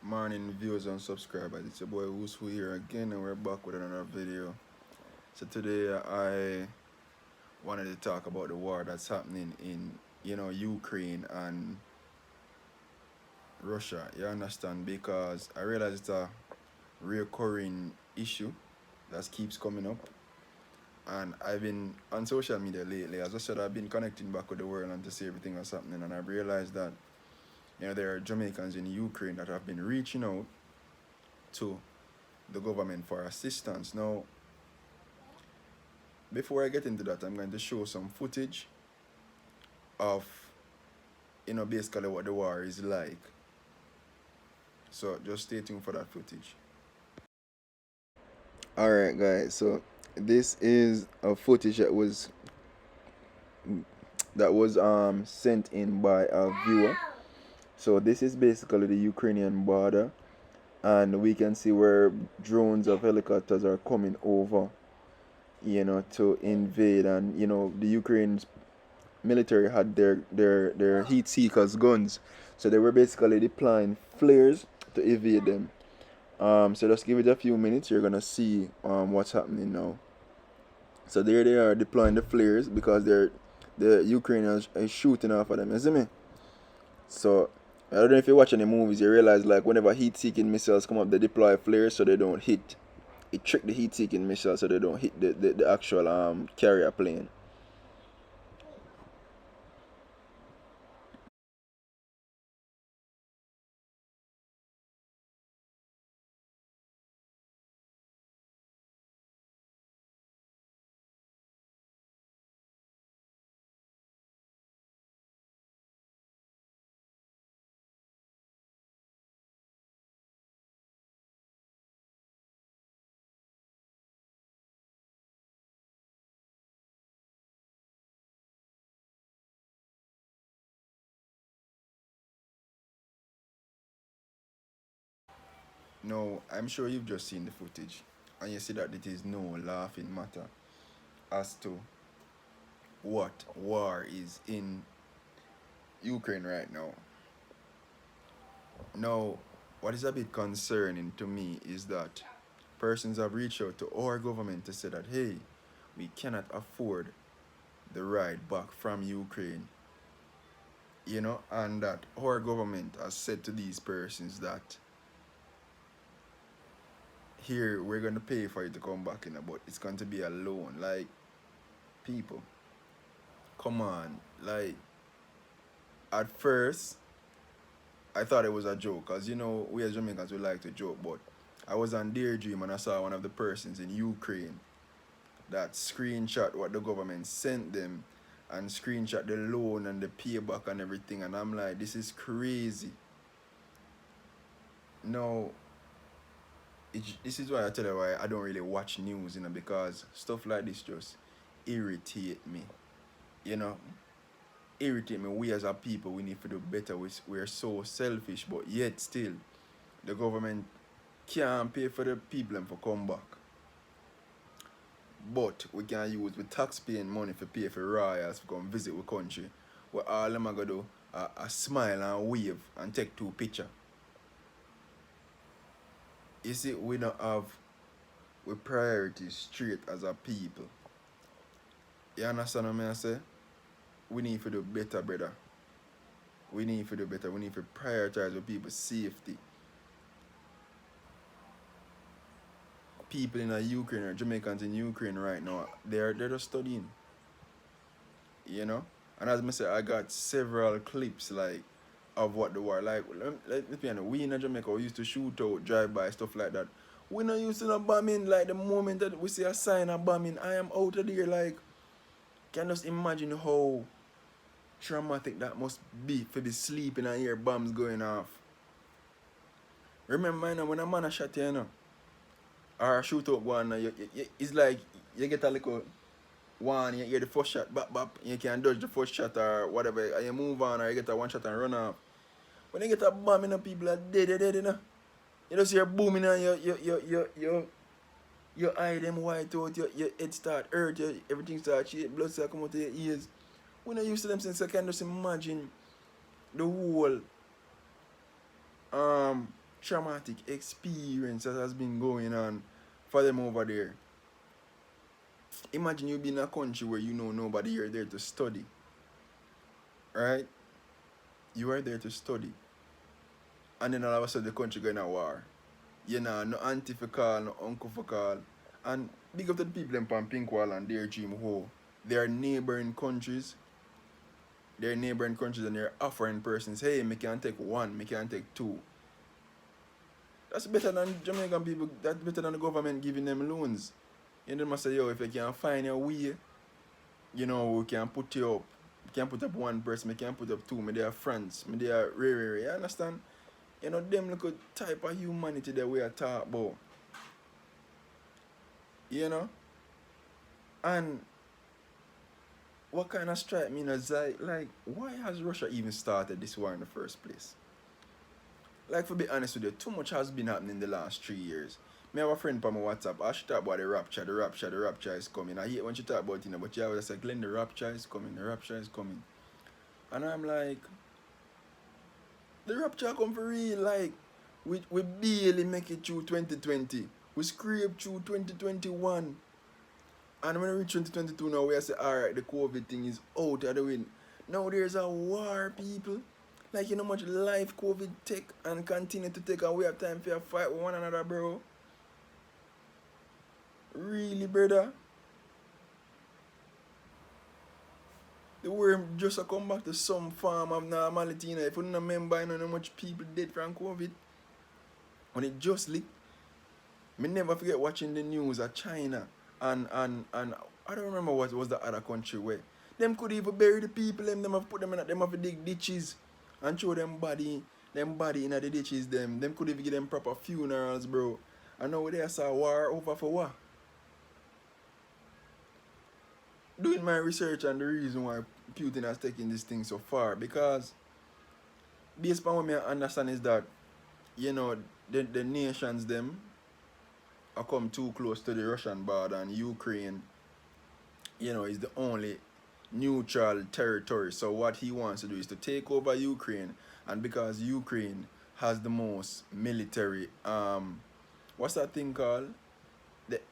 Morning viewers and subscribers. It's your boy Who's here again, and we're back with another video. So today I wanted to talk about the war that's happening in Ukraine and Russia. You understand? Because I realize it's a recurring issue that keeps coming up, and I've been on social media lately. As I said, I've been connecting back with the world and to see everything that's happening, and I've realized that there are Jamaicans in Ukraine that have been reaching out to the government for assistance. Now, before I get into that, I'm going to show some footage of basically what the war is like. So just stay tuned for that footage. Alright guys, so this is a footage that was sent in by a viewer. So this is basically the Ukrainian border, and we can see where drones of helicopters are coming over to invade. And the Ukraine's military had their heat seekers guns, so they were basically deploying flares to evade them. So just give it a few minutes, you're gonna see what's happening now. So there they are deploying the flares because the Ukrainians are shooting off of them, you see me? So I don't know if you watch any movies, you realize like whenever heat seeking missiles come up, they deploy flares so they don't hit. It trick the heat seeking missiles so they don't hit the actual carrier plane. No, I'm sure you've just seen the footage, and you see that it is no laughing matter as to what war is in Ukraine right now. Now, what is a bit concerning to me is that persons have reached out to our government to say that, hey, we cannot afford the ride back from Ukraine, and that our government has said to these persons that here we're going to pay for you to come back but it's going to be a loan. Like, people, come on. Like, at first I thought it was a joke, because we as Jamaicans we like to joke, but I was on Daydream and I saw one of the persons in Ukraine that screenshot what the government sent them and screenshot the loan and the payback and everything, and I'm like, this is crazy. Now, this is why I tell you why I don't really watch news, because stuff like this just irritate me, you know. Irritate me. We as a people, we need to do better. We're so selfish, but yet still, the government can't pay for the people and for come back. But we can use the taxpaying money to pay for royals to come visit our country, where all them are going to do a smile and wave and take two pictures. You see, we don't have we priorities straight as a people. You understand what I say? We need to do better, brother. We need to do better. We need to prioritize the people's safety. People in Ukraine or Jamaicans in Ukraine right now, they're just studying. And as I said, I got several clips like of what the war like. Let's be honest, we in Jamaica we used to shoot out, drive by, stuff like that. We not used to no bombing. Like the moment that we see a sign of bombing, I am out of there. Like, can just imagine how traumatic that must be for be sleeping and hear bombs going off. Remember when a man a shot you, or a shootout going on, it's like you get a little one, you hear the first shot, bap bap, you can dodge the first shot or whatever, and you move on, or you get a one shot and run off. When you get a bomb, people are dead. You just hear booming and your eye them white out, your head start hurt, everything start shake, blood start come out of your ears. When I used to them since I can just imagine the whole traumatic experience that has been going on for them over there. Imagine you being in a country where you know nobody, you're there to study. Right? You are there to study. And then all of a sudden the country going to war. You know, no auntie for call, no uncle for call. And big up to the people in Pinkwall and their dream hole. They are neighboring countries. They're neighboring countries and they're offering persons, hey, me can take one, me can take two. That's better than Jamaican people, that's better than the government giving them loans. And they must say, yo, if you can find a way, you know, we can put you up. We can put up one person, we can put up two, me they are friends, me they are rare. You understand? You know, them look at type of humanity that we are talking about. You know? And what kind of strike me as like, why has Russia even started this war in the first place? Like, to be honest with you, too much has been happening in the last 3 years. Me have a friend on my WhatsApp, she talk about the rapture is coming. I hate when she talk about it, but you always say, Glenn, the rapture is coming. And I'm like, the rapture come for real, like, we barely make it through 2020. We scrape through 2021. And when we reach 2022 now, we say, alright, the COVID thing is out of the way. Now there's a war, people. Like, you know how much life COVID take and continue to take, and we have time for a fight with one another, bro. Really, brother? The world just come back to some form of normality. You know? If you don't remember, you know how much people dead from COVID. When it just leaked. Me never forget watching the news of China and I don't remember what was the other country where them could even bury the people, them have put them in, them have to dig ditches and throw them body in the ditches, them could even give them proper funerals, bro. And now they saw war over for what? Doing my research and the reason why Putin has taken this thing so far, because based on what I understand is that, you know, the nations them are come too close to the Russian border, and Ukraine, you know, is the only neutral territory. So what he wants to do is to take over Ukraine, and because Ukraine has the most military, what's that thing called?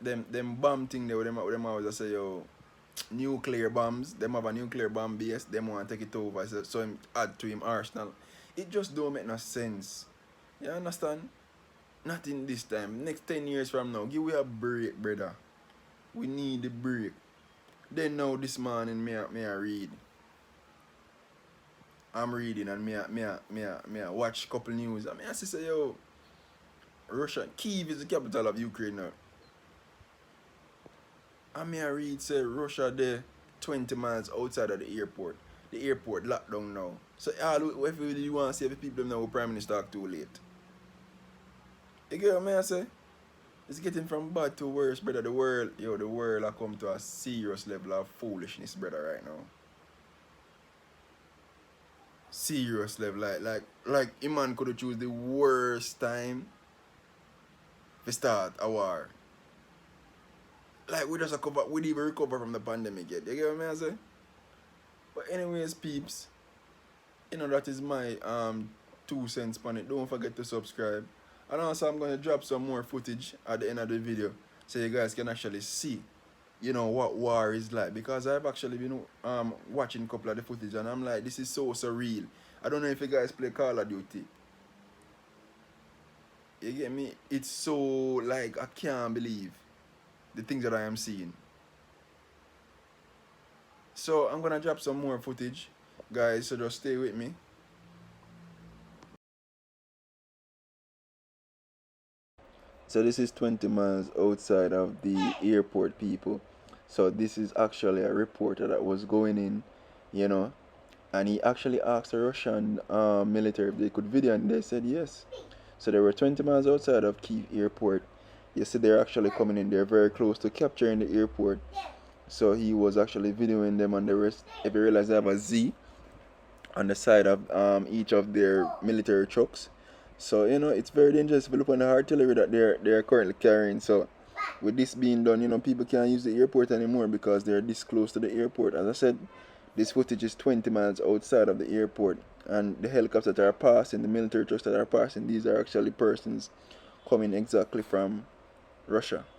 Them bomb thing there, them always say, yo, nuclear bombs. Them have a nuclear bomb base. Them want to take it over. So him add to him arsenal. It just don't make no sense. You understand? Not in this time. Next 10 years from now, give we a break, brother. We need a break. Then now this morning, me I read. I'm reading and me I watch couple news. I mean, I say, yo, Russia, Kyiv is the capital of Ukraine now. And me I read, say, Russia there 20 miles outside of the airport. The airport locked down now. So all if you want to save the people now, Prime Minister talk too late. You get what I say? It's getting from bad to worse, brother. The world has come to a serious level of foolishness, brother, right now. Serious level, like a man could have choose the worst time to start a war. Like we didn't even recover from the pandemic yet. You get what I say? But anyways, peeps, you know that is my 2 cents on it. Don't forget to subscribe. And also I'm gonna drop some more footage at the end of the video so you guys can actually see, you know, what war is like, because I've actually been watching a couple of the footage and I'm like, this is so surreal. I don't know if you guys play Call of Duty. You get me? It's so, like, I can't believe the things that I am seeing. So I'm gonna drop some more footage, guys, so just stay with me. So this is 20 miles outside of the airport, people. So this is actually a reporter that was going in, you know, and he actually asked the Russian military if they could video, and they said yes. So they were 20 miles outside of Kyiv airport. You see they're actually coming in. They're very close to capturing the airport. So he was actually videoing them, and the rest, if you realize they have a Z on the side of each of their military trucks. So, you know, it's very dangerous if you look on the artillery that they're currently carrying. So with this being done, you know, people can't use the airport anymore because they're this close to the airport. As I said, This footage is 20 miles outside of the airport, and the helicopters that are passing, the military trucks that are passing, these are actually persons coming exactly from Russia.